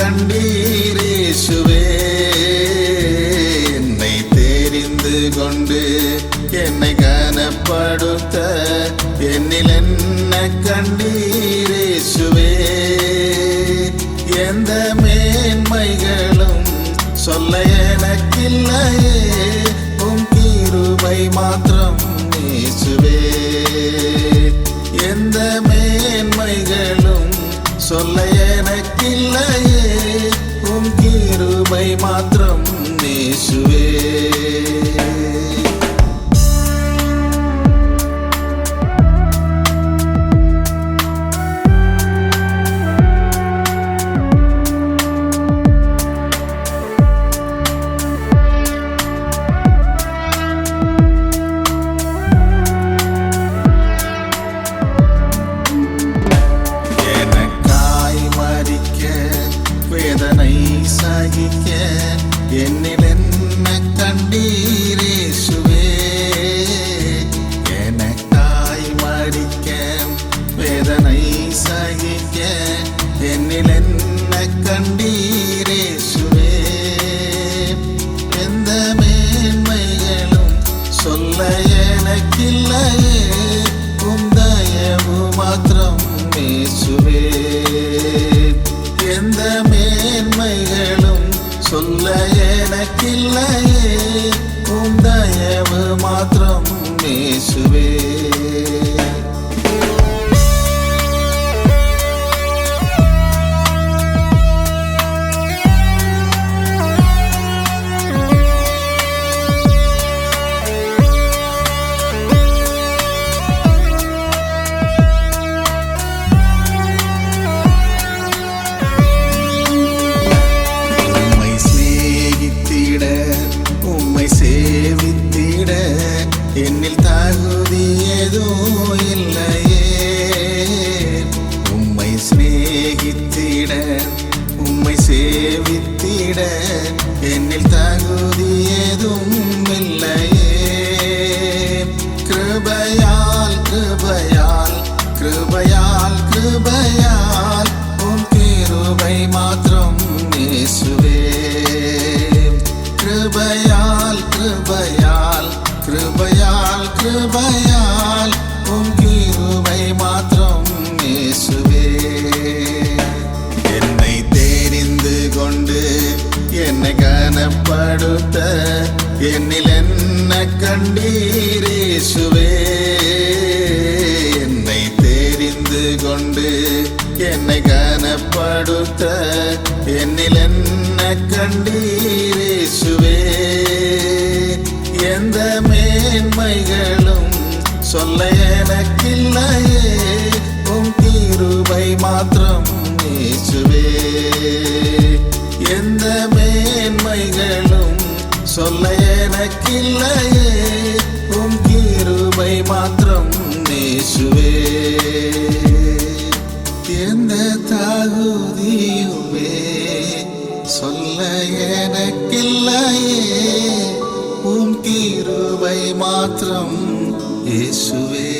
கண்டீர் இயேசுவே. என்னை தெரிந்து கொண்டு என்னை கனப்படுத்த என்னில் என்ன கண்டீர் இயேசுவே. எந்த மேன்மைகளும் சொல்ல எனக்கில்லையே, உம் கிருபை மாத்திரம் இயேசுவே. எந்த மேன்மைகளும் சொல்ல எனக்கில்லையே, உம் கிருபை மாத்திரம் இயேசுவே. சகிக்க என்னில் என்ன கண்டீர் இயேசுவே. எனக்காய் மரிக்க வேதனை சகிக்க என்னில் என்ன கண்டீர் இயேசுவே. எந்த மேன்மைகளும் சொல்ல எனக்கில்லையே, உம் தயவு மாத்திரம் இயேசுவே. எந்த மேன்மைகளும் சொல்ல எனக்கில்லையே, உம் தயவு மாத்திரம் இயேசுவே. சேவித்திட என்னில் தகுதி ஏதோ இல்லையே. உம்மை சிநேகித்திட உம்மை சேவித்திட என்னில் தகுதி ஏதும் இல்லையே. கிருபையால் கிருபையால் கிருபையால் கிருபையால் உம் கிருபை மாத்திரம் இயேசுவே. கிருபையால் கிருபையால் கிருபையால் கிருபையால் உம் கிருபை மாத்திரம் இயேசுவே. என்னை தெரிந்து கொண்டு என்னை கனப்படுத்த என்னில் என்ன கண்டீர் இயேசுவே. என்னை தெரிந்து கொண்டு என்னை கனப்படுத்த என்னில் என்ன கண்டீர் இயேசுவே. எந்த மேன்மைகளும் சொல்ல எனக்கில்லையே, உம் கிருபை மாத்திரம் இயேசுவே. எந்த மேன்மைகளும் சொல்ல எனக்கில்லையே, உம் கிருபை மாத்திரம் இயேசுவே. எந்த தகுதியுமே சொல்ல எனக்கில்லையே, உம் கிருபை மாத்திரம் இயேசுவே.